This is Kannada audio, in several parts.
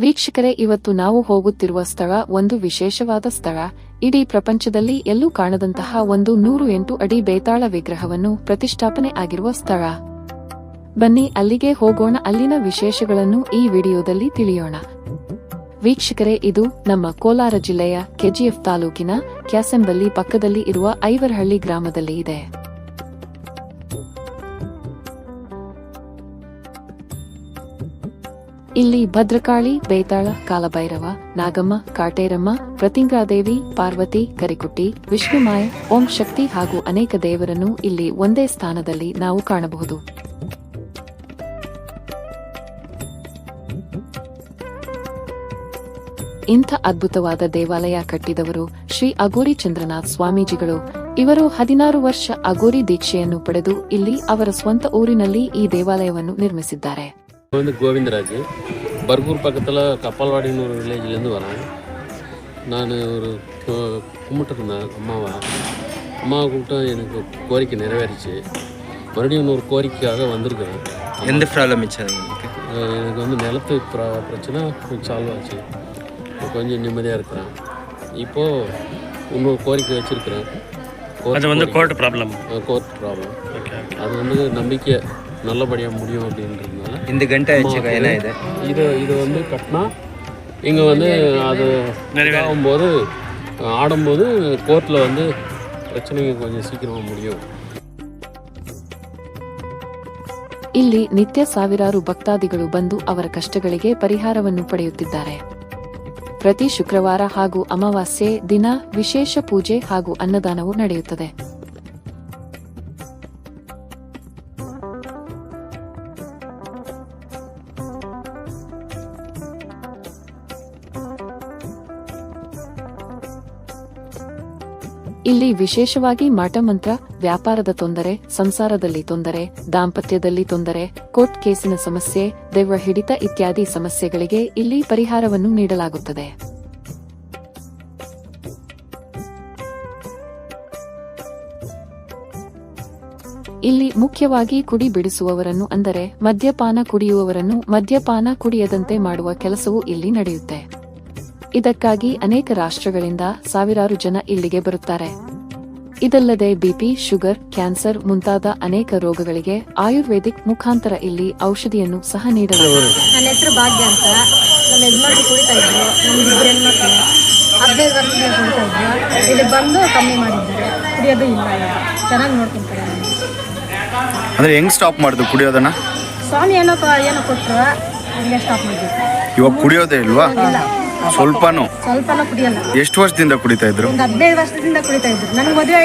ವೀಕ್ಷಕರೇ, ಇವತ್ತು ನಾವು ಹೋಗುತ್ತಿರುವ ಸ್ಥಳ ಒಂದು ವಿಶೇಷವಾದ ಸ್ಥಳ. ಇಡೀ ಪ್ರಪಂಚದಲ್ಲಿ ಎಲ್ಲೂ ಕಾಣದಂತಹ ಒಂದು 108 ಅಡಿ ಬೇತಾಳ ವಿಗ್ರಹವನ್ನು ಪ್ರತಿಷ್ಠಾಪನೆ ಆಗಿರುವ ಸ್ಥಳ. ಬನ್ನಿ ಅಲ್ಲಿಗೆ ಹೋಗೋಣ, ಅಲ್ಲಿನ ವಿಶೇಷಗಳನ್ನು ಈ ವಿಡಿಯೋದಲ್ಲಿ ತಿಳಿಯೋಣ. ವೀಕ್ಷಕರೇ, ಇದು ನಮ್ಮ ಕೋಲಾರ ಜಿಲ್ಲೆಯ ಕೆಜಿಎಫ್ ತಾಲೂಕಿನ ಕ್ಯಾಸಂಬಲ್ಲಿ ಪಕ್ಕದಲ್ಲಿ ಇರುವ ಐವರಹಳ್ಳಿ ಗ್ರಾಮದಲ್ಲಿ ಇದೆ. ಇಲ್ಲಿ ಭದ್ರಕಾಳಿ, ಬೇತಾಳ, ಕಾಲಭೈರವ, ನಾಗಮ್ಮ, ಕಾಟೇರಮ್ಮ, ಪ್ರತಿಂಗಾದೇವಿ, ಪಾರ್ವತಿ, ಕರಿಕುಟ್ಟಿ, ವಿಷ್ಣುಮಾಯ, ಓಂ ಶಕ್ತಿ ಹಾಗೂ ಅನೇಕ ದೇವರನ್ನು ಇಲ್ಲಿ ಒಂದೇ ಸ್ಥಾನದಲ್ಲಿ ನಾವು ಕಾಣಬಹುದು. ಇಂಥ ಅದ್ಭುತವಾದ ದೇವಾಲಯ ಕಟ್ಟಿದವರು ಶ್ರೀ ಅಘೋರಿ ಚಂದ್ರನಾಥ್ ಸ್ವಾಮೀಜಿಗಳು. ಇವರು 16 ವರ್ಷ ಅಘೋರಿ ದೀಕ್ಷೆಯನ್ನು ಪಡೆದು ಇಲ್ಲಿ ಅವರ ಸ್ವಂತ ಊರಿನಲ್ಲಿ ಈ ದೇವಾಲಯವನ್ನು ನಿರ್ಮಿಸಿದ್ದಾರೆ. கோவிந்தராஜ் பர்கூர் பக்கத்தில் கப்பால்வாடின்னு ஒரு வில்லேஜ்லேருந்து வரேன். நான் ஒரு கும்பிட்டுருந்தேன் அம்மாவை கூப்பிட்டு எனக்கு கோரிக்கை நிறைவேறிச்சு. மறுபடியும் இன்னொரு கோரிக்கையாக வந்திருக்கிறேன். எந்த ப்ராப்ளம் எனக்கு நிலத்து பிரச்சனை சால்வ் ஆச்சு. கொஞ்சம் நிம்மதியாக இருக்கிறேன். இப்போது இன்னொரு கோரிக்கை வச்சுருக்கிறேன். கோர்ட் ப்ராப்ளம் அது நம்பிக்கை நல்லபடியாக முடியும் அப்படின்றதுனால இந்த கண்டை இது கட்டினா இங்கே அது ஆகும்போது ஆடும்போது கோர்ட்டில் பிரச்சனைங்க கொஞ்சம் சீக்கிரமாக முடியும். ಇಲ್ಲಿ ನಿತ್ಯ ಸಾವಿರಾರು ಭಕ್ತಾದಿಗಳು ಬಂದು ಅವರ ಕಷ್ಟಗಳಿಗೆ ಪರಿಹಾರವನ್ನು ಪಡೆಯುತ್ತಿದ್ದಾರೆ. ಪ್ರತಿ ಶುಕ್ರವಾರ ಹಾಗೂ ಅಮಾವಾಸ್ಯೆ ದಿನ ವಿಶೇಷ ಪೂಜೆ ಹಾಗೂ ಅನ್ನದಾನವು ನಡೆಯುತ್ತದೆ. ಇಲ್ಲಿ ವಿಶೇಷವಾಗಿ ಮಾಟಮಂತ್ರ, ವ್ಯಾಪಾರದ ತೊಂದರೆ, ಸಂಸಾರದಲ್ಲಿ ತೊಂದರೆ, ದಾಂಪತ್ಯದಲ್ಲಿ ತೊಂದರೆ, ಕೋರ್ಟ್ ಕೇಸಿನ ಸಮಸ್ಯೆ, ದೆವ್ವ ಹಿಡಿತ ಇತ್ಯಾದಿ ಸಮಸ್ಯೆಗಳಿಗೆ ಇಲ್ಲಿ ಪರಿಹಾರವನ್ನು ನೀಡಲಾಗುತ್ತದೆ. ಇಲ್ಲಿ ಮುಖ್ಯವಾಗಿ ಕುಡಿ ಬಿಡಿಸುವವರನ್ನು, ಅಂದರೆ ಮದ್ಯಪಾನ ಕುಡಿಯುವವರನ್ನು ಮದ್ಯಪಾನ ಕುಡಿಯದಂತೆ ಮಾಡುವ ಕೆಲಸವೂ ಇಲ್ಲಿ ನಡೆಯುತ್ತೆ. ಇದಕ್ಕಾಗಿ ಅನೇಕ ರಾಷ್ಟ್ರಗಳಿಂದ ಸಾವಿರಾರು ಜನ ಇಲ್ಲಿಗೆ ಬರುತ್ತಾರೆ. ಇದಲ್ಲದೆ ಬಿಪಿ, ಶುಗರ್, ಕ್ಯಾನ್ಸರ್ ಮುಂತಾದ ಅನೇಕ ರೋಗಗಳಿಗೆ ಆಯುರ್ವೇದಿಕ್ ಮುಖಾಂತರ ಇಲ್ಲಿ ಔಷಧಿಯನ್ನು ಸಹ ನೀಡಲಾಗುತ್ತದೆ. ನನ್ನ ಹೆಸರು ಭಾಗ್ಯ ಅಂತ. ನಮ್ಮ ಯಜಮಾನ್ರು ಕುಡಿತಾ ಇದ್ರು. ನಮ್ದಿಬ್ಬರು ಹೆಣ್ಮಕ್ಳು 15 ವರ್ಷದಿಂದ ಕುಡಿತಾ ಇದ್ರು. ಇಲ್ಲಿ ಬಂದು ಕಮ್ಮಿ ಮಾಡಿದ್ದಾರೆ. ಕುಡಿಯೋದು ಇಲ್ಲ, ಚೆನ್ನಾಗಿ ನೋಡ್ಕೊಂತಾರೆ. ಅಂದ್ರೆ ಹೆಂಗ್ ಸ್ಟಾಪ್ ಮಾಡಿದ್ರು ಕುಡಿಯೋದನ್ನ? ಸ್ವಾಮಿ ಏನೋ ಕೊಟ್ಟರು, ಇಲ್ಲೇ ಸ್ಟಾಪ್ ಮಾಡಿದ್ರು. ಇವಾಗ ಕುಡಿಯೋದೇ ಇಲ್ವಾ? ಸ್ವಲ್ಪನೂ ಕುಡಿಯಲ್ಲ. ಎಷ್ಟು ವರ್ಷದಿಂದ ಕುಡಿತಾ ಇದ್ರು? 15 ವರ್ಷದಿಂದ ಕುಡಿತಾ ಇದ್ರು. ನನಗೆ ಮದುವೆ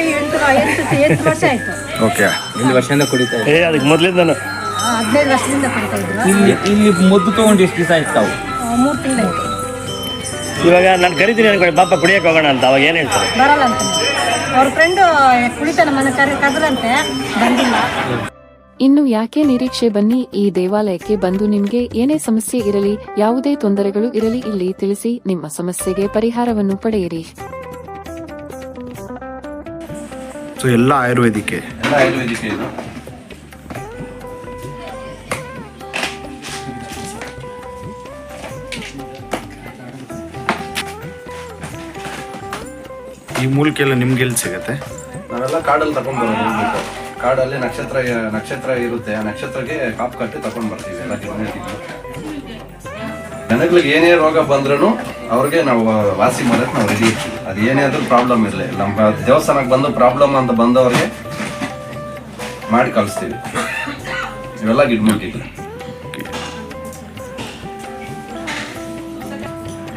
8 ವರ್ಷ ಆಯ್ತು. ಓಕೆ, 1 ವರ್ಷದಿಂದ ಕುಡಿತಾ ಇದ್ರು. ಅದಕ್ಕೆ ಮೊದಲಿಂದ 15 ವರ್ಷದಿಂದ ಕುಡಿತಾ ಇದ್ರು. ಇಲ್ಲಿ ಮದ್ದು ತಗೊಂಡು ಎಷ್ಟು ದಿವಸ ಆಯ್ತು? 3 ತಿಂಗಳಾಯ್ತು. ಇವಾಗ ನಾನು ಕರಿತೀನಿ ಅನ್ಕೊಳ್ಳಿ, ಪಾಪ ಕುಡಿಯಕ್ಕೆ ಹೋಗೋಣ ಅಂತ. ಅವಾಗ ಏನು ಹೇಳ್ತಾರೆ? ಬರಲ್ಲ ಅಂತ. ಅವ್ರ ಫ್ರೆಂಡು ಕುಡಿತಾನೆ, ಮನೆ ಕದ್ರಂತೆ, ಬಂದಿಲ್ಲ. ಇನ್ನು ಯಾಕೆ ನಿರೀಕ್ಷೆ, ಬನ್ನಿ ಈ ದೇವಾಲಯಕ್ಕೆ ಬಂದು ನಿಮ್ಗೆ ಏನೇ ಸಮಸ್ಯೆ ಇರಲಿ, ಯಾವುದೇ ತೊಂದರೆಗಳು ಇರಲಿ, ಇಲ್ಲಿ ತಿಳಿಸಿ ನಿಮ್ಮ ಸಮಸ್ಯೆಗೆ ಪರಿಹಾರವನ್ನು ಪಡೆಯಿರಿ. ಎಲ್ಲ ಆಯುರ್ವೇದಿಕ್ಕೆ ಇದು. ಈ ಮೂಲಕ ಎಲ್ಲ ನಿಮ್ಗೆ ಎಲ್ಲಿ ಸಿಗತ್ತೆ? ನಾವೆಲ್ಲ ಕಾಡಲ್ಲಿ ತಗೊಂಡ್ ಬರೋದು. ಕಾಡಲ್ಲಿ ನಕ್ಷತ್ರ ಇರುತ್ತೆ. ಆ ನಕ್ಷತ್ರಕ್ಕೆ ಕಾಪ್ ಕಟ್ಟಿ ತಗೊಂಡ್ ಬರ್ತೀವಿ ಎಲ್ಲ ಜನಗಳಿಗೆ ಏನೇ ರೋಗ ಬಂದ್ರೂ ಅವ್ರಿಗೆ ನಾವು ವಾಸಿ ಮಾಡಕ್ ನಾವು ರೆಡಿ ಇರ್ತೀವಿ. ಅದು ಏನೇ ಆದ್ರೂ ಪ್ರಾಬ್ಲಮ್ ಇರಲಿ, ನಮ್ಮ ದೇವಸ್ಥಾನಕ್ಕೆ ಬಂದು ಪ್ರಾಬ್ಲಮ್ ಅಂತ ಬಂದವ್ರಿಗೆ ಮಾಡಿ ಕಳಿಸ್ತೀವಿ. ಇವೆಲ್ಲ ಗಿಡ್ಮುಟ್ಟಿಗಳು.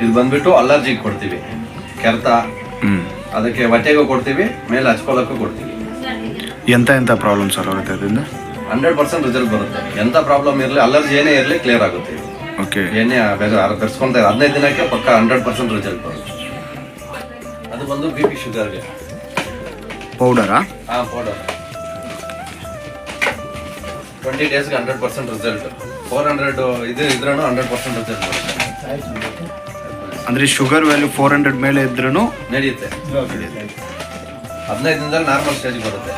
ಇದು ಬಂದ್ಬಿಟ್ಟು ಅಲರ್ಜಿಗೆ ಕೊಡ್ತೀವಿ. ಕೆರೆತ, ಅದಕ್ಕೆ ಹೊಟ್ಟೆಗೂ ಕೊಡ್ತೀವಿ, ಮೇಲೆ ಹಚ್ಕೊಳ್ಳೋಕ್ಕೂ ಕೊಡ್ತೀವಿ. ಎಂತ ಪ್ರಾಬ್ಲಮ್ ಸರ್ ಆಗುತ್ತೆ ಅದರಿಂದ? 100% ರಿಸಲ್ಟ್ ಬರುತ್ತೆ. ಎಂತ ಪ್ರಾಬ್ಲಮ್ ಇರಲಿ, ಅಲರ್ಜಿ ಏನೇ ಇರಲಿ ಕ್ಲಿಯರ್ ಆಗುತ್ತೆ. ಓಕೆ, ಏನೇ ಬೆರೆಸ್ಕೊಂತ 15 ದಿನಕ್ಕೆ ಪಕ್ಕ 100% ರಿಸಲ್ಟ್ ಬರುತ್ತೆ. ಅದು ಬಂದು BP ಶುಗರ್ಗೆ ಪೌಡರಾ? ಪೌಡರ್ 20 ಡೇಸ್ಗೆ 100% ರಿಸಲ್ಟ್. 400 ಇದ್ರೂ 100% ರಿಸಲ್ಟ್ ಬರುತ್ತೆ. ಅಂದ್ರೆ ಶುಗರ್ ವ್ಯಾಲ್ಯೂ 400 ಮೇಲೆ ಇದ್ರೂ ನಡೆಯುತ್ತೆ. 15 ದಿನದಲ್ಲಿ ನಾರ್ಮಲ್ ಸ್ಟೇಜ್ ಬರುತ್ತೆ.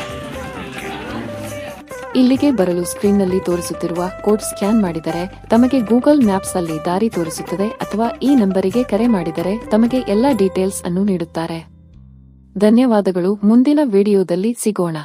ಇಲ್ಲಿಗೆ ಬರಲು ಸ್ಕ್ರೀನ್ನಲ್ಲಿ ತೋರಿಸುತ್ತಿರುವ ಕೋಡ್ ಸ್ಕ್ಯಾನ್ ಮಾಡಿದರೆ ತಮಗೆ ಗೂಗಲ್ ಮ್ಯಾಪ್ಸ್ ಅಲ್ಲಿ ದಾರಿ ತೋರಿಸುತ್ತದೆ ಅಥವಾ ಈ ನಂಬರಿಗೆ ಕರೆ ಮಾಡಿದರೆ ತಮಗೆ ಎಲ್ಲಾ ಡೀಟೇಲ್ಸ್ ಅನ್ನು ನೀಡುತ್ತಾರೆ. ಧನ್ಯವಾದಗಳು. ಮುಂದಿನ ವಿಡಿಯೋದಲ್ಲಿ ಸಿಗೋಣ.